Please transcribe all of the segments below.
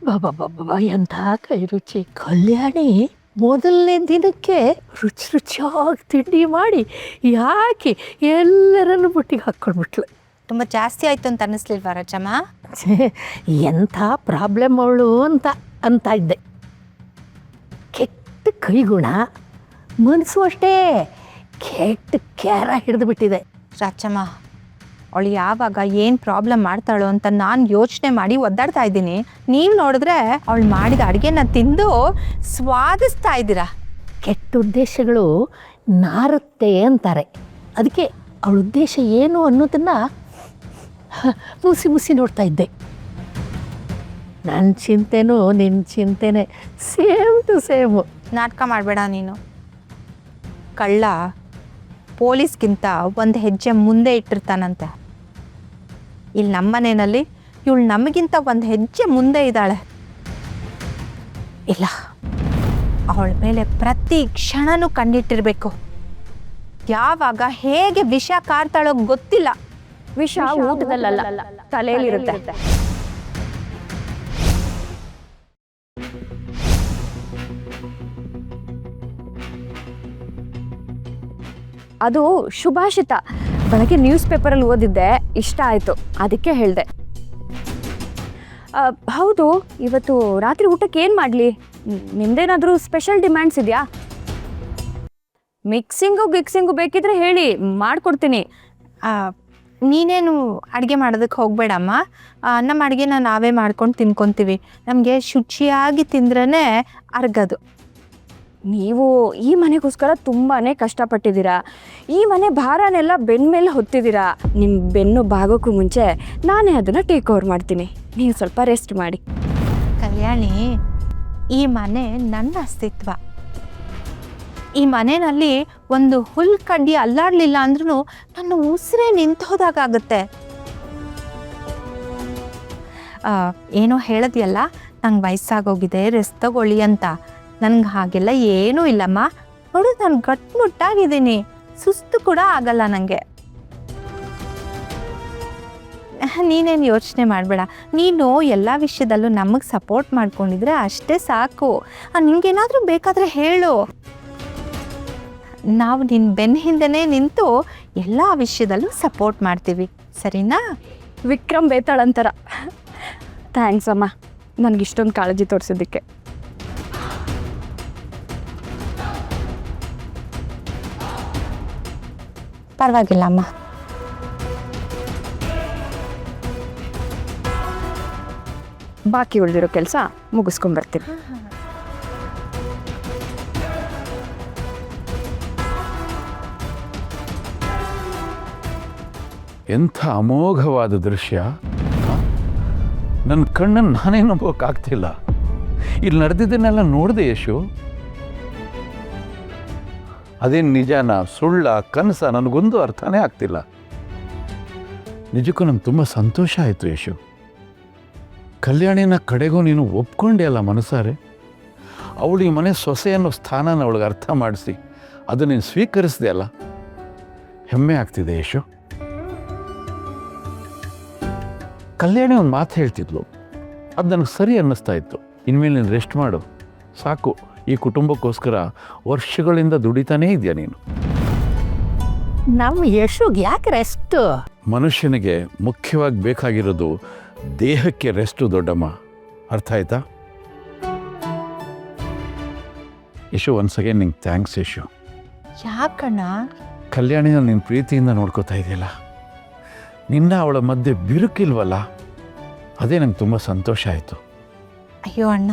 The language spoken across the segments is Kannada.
ಬಾಬಾ ಎಂಥ ಕೈ ರುಚಿ. ಕಲ್ಯಾಣಿ ಮೊದಲನೇ ದಿನಕ್ಕೆ ರುಚಿ ರುಚಿಯಾಗಿ ತಿಂಡಿ ಮಾಡಿ ಯಾಕೆ ಎಲ್ಲರನ್ನು ಬುಟ್ಟಿಗೆ ಹಾಕ್ಕೊಂಡ್ಬಿಟ್ಲು. ತುಂಬ ಜಾಸ್ತಿ ಆಯಿತು ಅಂತ ಅನ್ನಿಸ್ಲಿಲ್ವಾ ರಚಮ್ಮ? ಎಂಥ ಪ್ರಾಬ್ಲಮ್ ಅವಳು ಅಂತ ಇದ್ದೆ. ಕೆಟ್ಟ ಕೈಗುಣ, ಮನಸ್ಸು ಅಷ್ಟೇ ಕೆಟ್ಟ ಕ್ಯಾರ ಹಿಡಿದು ಬಿಟ್ಟಿದೆ. ರಚಮ್ಮ, ಅವಳು ಯಾವಾಗ ಏನು ಪ್ರಾಬ್ಲಮ್ ಮಾಡ್ತಾಳೋ ಅಂತ ನಾನು ಯೋಚನೆ ಮಾಡಿ ಒದ್ದಾಡ್ತಾ ಇದ್ದೀನಿ. ನೀವು ನೋಡಿದ್ರೆ ಅವಳು ಮಾಡಿದ ಅಡುಗೆನ ತಿಂದು ಸ್ವಾದಿಸ್ತಾ ಇದ್ದೀರಾ. ಕೆಟ್ಟ ಉದ್ದೇಶಗಳು ನಾರುತ್ತೆ ಅಂತಾರೆ. ಅದಕ್ಕೆ ಅವಳ ಉದ್ದೇಶ ಏನು ಅನ್ನೋದನ್ನು ಮುಸಿ ನೋಡ್ತಾ ಇದ್ದೆ. ನನ್ನ ಚಿಂತೆನೂ ನಿನ್ನ ಚಿಂತೆನೇ ಸೇಮ್ ಟು ಸೇಮು. ನಾಟಕ ಮಾಡಬೇಡ ನೀನು. ಕಳ್ಳ ಪೊಲೀಸ್ಗಿಂತ ಒಂದು ಹೆಜ್ಜೆ ಮುಂದೆ ಇಟ್ಟಿರ್ತಾನಂತೆ. ಇಲ್ಲಿ ನಮ್ಮ ಮನೆಯಲ್ಲಿ ಇವಳು ನಮಗಿಂತ ಒಂದು ಹೆಜ್ಜೆ ಮುಂದೆ ಇದ್ದಾಳೆ. ಇಲ್ಲ, ಅವಳ ಮೇಲೆ ಪ್ರತಿ ಕ್ಷಣನೂ ಕಣ್ಣಿಟ್ಟಿರಬೇಕು. ಯಾವಾಗ ಹೇಗೆ ವಿಷ ಕಾರ್ತಾಳೋ ಗೊತ್ತಿಲ್ಲ. ವಿಷ ಊಟದಲ್ಲ, ತಲೆಯಲ್ಲಿರುತ್ತೆ. ಅದು ಶುಭಾಷಿತ. ಬೆಳಗ್ಗೆ ನ್ಯೂಸ್ ಪೇಪರಲ್ಲಿ ಓದಿದ್ದೆ, ಇಷ್ಟ ಆಯಿತು, ಅದಕ್ಕೆ ಹೇಳಿದೆ. ಹೌದು, ಇವತ್ತು ರಾತ್ರಿ ಊಟಕ್ಕೆ ಏನು ಮಾಡಲಿ? ನಿಮ್ದೇನಾದರೂ ಸ್ಪೆಷಲ್ ಡಿಮ್ಯಾಂಡ್ಸ್ ಇದೆಯಾ? ಗಿಕ್ಸಿಂಗು ಬೇಕಿದ್ರೆ ಹೇಳಿ, ಮಾಡಿಕೊಡ್ತೀನಿ. ನೀನೇನು ಅಡುಗೆ ಮಾಡೋದಕ್ಕೆ ಹೋಗಬೇಡಮ್ಮ. ನಮ್ಮ ಅಡುಗೆನ ನಾವೇ ಮಾಡ್ಕೊಂಡು ತಿನ್ಕೊತೀವಿ. ನಮಗೆ ಶುಚಿಯಾಗಿ ತಿಂದ್ರೇ ಅರ್ಗದು. ನೀವು ಈ ಮನೆಗೋಸ್ಕರ ತುಂಬಾ ಕಷ್ಟಪಟ್ಟಿದ್ದೀರಾ. ಈ ಮನೆ ಭಾರನೆಲ್ಲ ಬೆನ್ನ ಮೇಲೆ ಹೊತ್ತಿದ್ದೀರಾ. ನಿಮ್ಮ ಬೆನ್ನು ಬಾಗೋಕ್ಕೂ ಮುಂಚೆ ನಾನೇ ಅದನ್ನು ಟೇಕ್ ಓವರ್ ಮಾಡ್ತೀನಿ. ನೀವು ಸ್ವಲ್ಪ ರೆಸ್ಟ್ ಮಾಡಿ. ಕಲ್ಯಾಣಿ, ಈ ಮನೆ ನನ್ನ ಅಸ್ತಿತ್ವ. ಈ ಮನೆಯಲ್ಲಿ ಒಂದು ಹುಲ್ ಕಡ್ಡಿ ಅಲ್ಲಾಡಲಿಲ್ಲ ಅಂದ್ರೂ ನನ್ನ ಉಸಿರೇ ನಿಂತೋದಾಗುತ್ತೆ. ಏನೋ ಹೇಳೋದಿಯಲ್ಲ, ನಂಗೆ ವಯಸ್ಸಾಗೋಗಿದೆ, ರೆಸ್ಟ್ ತಗೊಳ್ಳಿ ಅಂತ. ನನಗೆ ಹಾಗೆಲ್ಲ ಏನೂ ಇಲ್ಲಮ್ಮ. ನೋಡು, ನಾನು ಗಟ್ಟಿಮುಟ್ಟಾಗಿದ್ದೀನಿ, ಸುಸ್ತು ಕೂಡ ಆಗಲ್ಲ ನನಗೆ. ನೀನೇನು ಯೋಚನೆ ಮಾಡಬೇಡ. ನೀನು ಎಲ್ಲ ವಿಷಯದಲ್ಲೂ ನಮಗೆ ಸಪೋರ್ಟ್ ಮಾಡ್ಕೊಂಡಿದ್ರೆ ಅಷ್ಟೇ ಸಾಕು. ನಿನಗೇನಾದರೂ ಬೇಕಾದರೆ ಹೇಳು, ನಾವು ನಿನ್ನ ಬೆನ್ನ ಹಿಂದೆನೇ ನಿಂತು ಎಲ್ಲ ವಿಷಯದಲ್ಲೂ ಸಪೋರ್ಟ್ ಮಾಡ್ತೀವಿ, ಸರಿನಾ? ವಿಕ್ರಮ್ ಬೇತಾಳಂತರ. ಥ್ಯಾಂಕ್ಸ್ ಅಮ್ಮ, ನನಗಿಷ್ಟೊಂದು ಕಾಳಜಿ ತೋರಿಸಿದ್ದಕ್ಕೆ. ಪರವಾಗಿಲ್ಲ ಅಮ್ಮ. ಬಾಕಿ ಉಳಿದಿರೋ ಕೆಲಸ ಮುಗಿಸ್ಕೊಂಬರ್ತೀನಿ. ಎಂಥ ಅಮೋಘವಾದ ದೃಶ್ಯ. ನನ್ನ ಕಣ್ಣನ್ನು ನಾನೇ ನಂಬೋಕ್ಕಾಗ್ತಿಲ್ಲ. ಇಲ್ಲಿ ನಡೆದಿದ್ದನ್ನೆಲ್ಲ ನೋಡಿದೆ ಯಶು. ಅದೇನು ನಿಜಾನ ಸುಳ್ಳ ಕನಸ ನನಗೊಂದು ಅರ್ಥನೇ ಆಗ್ತಿಲ್ಲ. ನಿಜಕ್ಕೂ ನಂಗೆ ತುಂಬ ಸಂತೋಷ ಆಯಿತು ಯಶು. ಕಲ್ಯಾಣಿನ ಕಡೆಗೂ ನೀನು ಒಪ್ಕೊಂಡೆ ಅಲ್ಲ ಮನಸಾರೆ. ಅವಳು ಈ ಮನೆ ಸೊಸೆ ಅನ್ನೋ ಸ್ಥಾನನ ಅವಳಿಗೆ ಅರ್ಥ ಮಾಡಿಸಿ ಅದು ನೀನು ಸ್ವೀಕರಿಸಿದೆ ಅಲ್ಲ, ಹೆಮ್ಮೆ ಆಗ್ತಿದೆ ಯಶು. ಕಲ್ಯಾಣಿ ಒಂದು ಮಾತು ಹೇಳ್ತಿದ್ಲು, ಅದು ನನಗೆ ಸರಿ ಅನ್ನಿಸ್ತಾ ಇತ್ತು. ಇನ್ಮೇಲೆ ನೀನು ರೆಸ್ಟ್ ಮಾಡು ಸಾಕು. ಈ ಕುಟುಂಬಕ್ಕೋಸ್ಕರ ವರ್ಷಗಳಿಂದ ದುಡಿತಾನೇ ಇದೆಯಾ ನೀನು. ನಮ್ಮ ಯಶುಗೆ ಯಾಕೆ ರೆಸ್ಟು? ಮನುಷ್ಯನಿಗೆ ಮುಖ್ಯವಾಗಿ ಬೇಕಾಗಿರೋದು ದೇಹಕ್ಕೆ ರೆಸ್ಟು ದೊಡ್ಡಮ್ಮ, ಅರ್ಥ ಆಯ್ತಾ? ಯಶು, ಒನ್ಸ್ ಅಗೇನ್ ನಿಂಗೆ ಥ್ಯಾಂಕ್ಸ್ ಯಶು. ಯಾಕಣ್ಣ? ಕಲ್ಯಾಣಿನ ನಿನ್ನ ಪ್ರೀತಿಯಿಂದ ನೋಡ್ಕೋತಾ ಇದೆಯಲ್ಲ, ನಿನ್ನ ಅವಳ ಮಧ್ಯೆ ಬಿರುಕಿಲ್ವಲ್ಲ, ಅದೇ ನಂಗೆ ತುಂಬ ಸಂತೋಷ ಆಯಿತು. ಅಯ್ಯೋ ಅಣ್ಣ,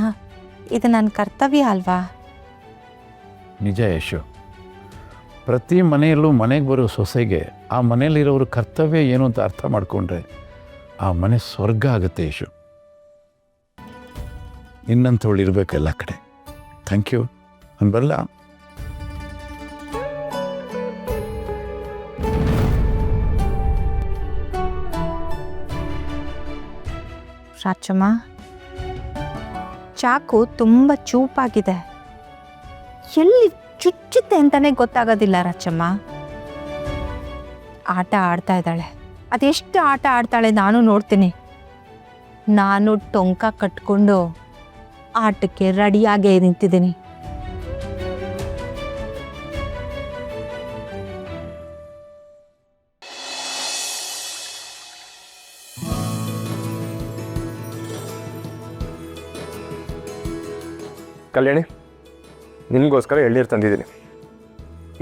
ಇದು ನನ್ನ ಕರ್ತವ್ಯ ಅಲ್ವಾ? ನಿಜ ಯಶು. ಪ್ರತಿ ಮನೆಯಲ್ಲೂ ಮನೆಗೆ ಬರೋ ಸೊಸೆಗೆ ಆ ಮನೆಯಲ್ಲಿರೋರ ಕರ್ತವ್ಯ ಏನು ಅಂತ ಅರ್ಥ ಮಾಡಿಕೊಂಡ್ರೆ ಆ ಮನೆ ಸ್ವರ್ಗ ಆಗುತ್ತೆ ಯಶು. ನಿನ್ನಂಥವಳು ಇರಬೇಕು ಎಲ್ಲ ಕಡೆ. Thank you. ನಾನು ಬರಲ್ಲ. ರಾಚಮ್ಮ, ಚಾಕು ತುಂಬ ಚೂಪಾಗಿದೆ, ಎಲ್ಲಿ ಚುಚ್ಚುತ್ತೆ ಅಂತಲೇ ಗೊತ್ತಾಗೋದಿಲ್ಲ ರಾಚಮ್ಮ. ಆಟ ಆಡ್ತಾ ಇದ್ದಾಳೆ. ಅದೆಷ್ಟು ಆಟ ಆಡ್ತಾಳೆ ನಾನು ನೋಡ್ತೀನಿ. ನಾನು ಟೊಂಕ ಕಟ್ಕೊಂಡು ಆಟಕ್ಕೆ ರೆಡಿಯಾಗೇ ನಿಂತಿದ್ದೀನಿ. ಕಲ್ಯಾಣಿ, ನಿನಗೋಸ್ಕರ ಎಳ್ನೀರು ತಂದಿದ್ದೀನಿ.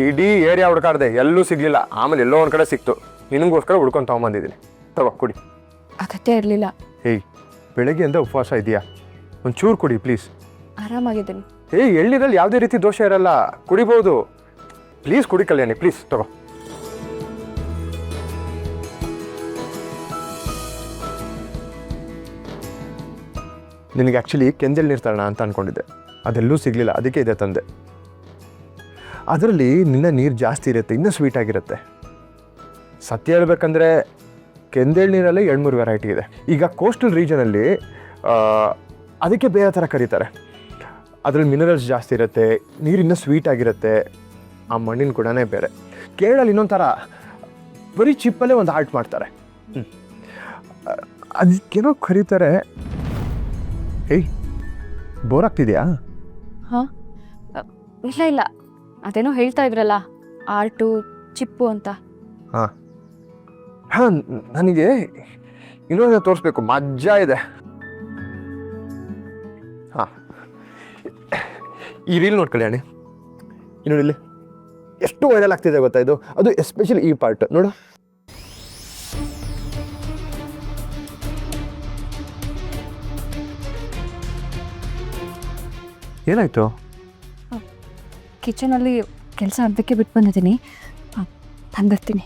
ಇಡೀ ಏರಿಯಾ ಹುಡ್ಕಾಡ್ದೆ, ಎಲ್ಲೂ ಸಿಗಲಿಲ್ಲ. ಆಮೇಲೆ ಎಲ್ಲೋ ಒಂದು ಕಡೆ ಸಿಕ್ತು. ನಿನಗೋಸ್ಕರ ಹುಡ್ಕೊಂಡು ತೊಗೊಂಬಂದಿದ್ದೀನಿ. ತಗೋ ಕುಡಿ. ಅಗತ್ಯ ಇರಲಿಲ್ಲ. ಹೇಯ್, ಬೆಳಗ್ಗೆಯಿಂದ ಉಪವಾಸ ಇದೆಯಾ? ಒಂಚೂರು ಕುಡಿ ಪ್ಲೀಸ್. ಆರಾಮಾಗಿದ್ದೀನಿ. ಎಳ್ನೀರಲ್ಲಿ ಯಾವುದೇ ರೀತಿ ದೋಷ ಇರಲ್ಲ, ಕುಡಿಬೋದು. ಪ್ಲೀಸ್ ಕುಡಿ ಕಲ್ಯಾಣಿ, ಪ್ಲೀಸ್ ತಗೋ. ನಿನಗೆ ಆ್ಯಕ್ಚುಲಿ ಕೆಂಜಲ್ ನೀರು ತರೋಣ ಅಂತ ಅಂದ್ಕೊಂಡಿದ್ದೆ, ಅದೆಲ್ಲೂ ಸಿಗಲಿಲ್ಲ. ಅದಕ್ಕೆ ಇದೆ ತಂದೆ. ಅದರಲ್ಲಿ ನಿನ್ನ ನೀರು ಜಾಸ್ತಿ ಇರುತ್ತೆ, ಇನ್ನೂ ಸ್ವೀಟ್ ಆಗಿರುತ್ತೆ. ಸತ್ಯ ಹೇಳ್ಬೇಕಂದ್ರೆ ಕೆಂದೇಳು ನೀರಲ್ಲೇ 2-3 ವೆರೈಟಿ ಇದೆ. ಈಗ ಕೋಸ್ಟಲ್ ರೀಜನಲ್ಲಿ ಅದಕ್ಕೆ ಬೇರೆ ಥರ ಕರೀತಾರೆ. ಅದರಲ್ಲಿ ಮಿನರಲ್ಸ್ ಜಾಸ್ತಿ ಇರುತ್ತೆ, ನೀರು ಇನ್ನೂ ಸ್ವೀಟ್ ಆಗಿರುತ್ತೆ. ಆ ಮಣ್ಣಿನ ಗುಣನೇ ಬೇರೆ. ಕೇರಳಲ್ಲಿ ಇನ್ನೊಂದು ಥರ ಬರೀ ಚಿಪ್ಪಲ್ಲೇ ಒಂದು ಆರ್ಟ್ ಮಾಡ್ತಾರೆ. ಅದಕ್ಕೇನೋ ಕರೀತಾರೆ. ಏಯ್, ಬೋರ್ ಆಗ್ತಿದೆಯಾ? ಹಾಂ, ಇಲ್ಲ ಅದೇನೋ ಹೇಳ್ತಾ ಇದ್ರಲ್ಲ, ಆರ್ಟು ಚಿಪ್ಪು ಅಂತ. ಹಾಂ ಹಾಂ, ನನಗೆ ಇನ್ನೊಂದು ತೋರಿಸ್ಬೇಕು, ಮಜಾ ಇದೆ. ಹಾಂ, ಈ ರೀಲ್ ನೋಡಿ ಕಲ್ಯಾಣಿ, ಇನ್ನೊಂದಿಲ್ಲಿ ಎಷ್ಟು ವೈರಲ್ ಆಗ್ತಿದೆ ಗೊತ್ತಾ ಇದು? ಅದು ಎಸ್ಪೆಷಲಿ ಈ ಪಾರ್ಟ್ ನೋಡು. ಏನಾಯ್ತು? ಕಿಚನಲ್ಲಿ ಕೆಲಸ ಅರ್ಧಕ್ಕೆ ಬಿಟ್ಟು ಬಂದಿದ್ದೀನಿ, ತಂದಿರ್ತೀನಿ.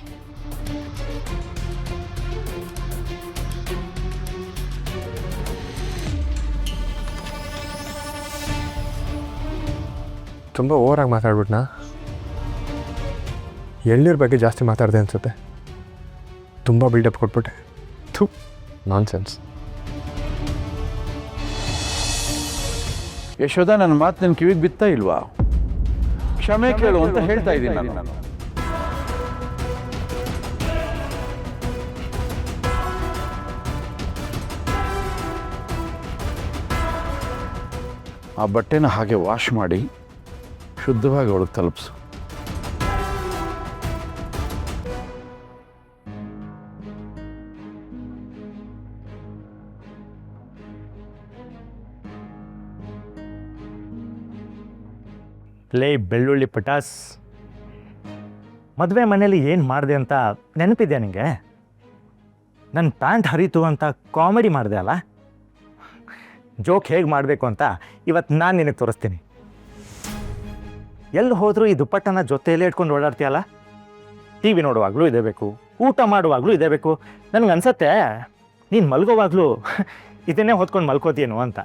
ತುಂಬ ಓವರಾಗಿ ಮಾತಾಡ್ಬಿಟ್ನಾ? ಎಳ್ನೀರ ಬಗ್ಗೆ ಜಾಸ್ತಿ ಮಾತಾಡಿದೆ ಅನಿಸುತ್ತೆ. ತುಂಬ ಬಿಲ್ಡಪ್ ಕೊಟ್ಬಿಟ್ಟೆ. ಥು, ನಾನ್ಸೆನ್ಸ್. ಯಶೋಧ, ನನ್ನ ಮಾತು ನನ್ನ ಕಿವಿಗೆ ಬಿತ್ತಾ ಇಲ್ವಾ? ಕ್ಷಮೆ ಕೇಳು ಅಂತ ಹೇಳ್ತಾ ಇದ್ದೀನಿ ನಾನು. ಆ ಬಟ್ಟೆನ ಹಾಗೆ ವಾಶ್ ಮಾಡಿ ಶುದ್ಧವಾಗಿ ಅವಳಿಗೆ ತಲುಪಿಸು. ಲೇ ಬೆಳ್ಳುಳ್ಳಿ ಪಟಾಸ್, ಮದುವೆ ಮನೇಲಿ ಏನು ಮಾಡಿದೆ ಅಂತ ನೆನಪಿದೆ ನಿನಗೆ? ನನ್ನ ಪ್ಯಾಂಟ್ ಹರಿತು ಅಂತ ಕಾಮಿಡಿ ಮಾಡಿದೆ ಅಲ್ಲ? ಜೋಕ್ ಹೇಗೆ ಮಾಡಬೇಕು ಅಂತ ಇವತ್ತು ನಾನು ನಿನಗೆ ತೋರಿಸ್ತೀನಿ. ಎಲ್ಲಿ ಹೋದರೂ ಈ ದುಪ್ಪಟ್ಟನ ಜೊತೆಯಲ್ಲೇ ಇಟ್ಕೊಂಡು ಓಡಾಡ್ತೀಯಲ್ಲ? ಟಿ ವಿ ನೋಡುವಾಗಲೂ ಇದೇ ಬೇಕು, ಊಟ ಮಾಡುವಾಗಲೂ ಇದೇ ಬೇಕು. ನನಗೆ ಅನ್ಸತ್ತೆ ನೀನು ಮಲ್ಗೋವಾಗಲೂ ಇದನ್ನೇ ಹೊತ್ಕೊಂಡು ಮಲ್ಕೋತೀನೋ ಅಂತ.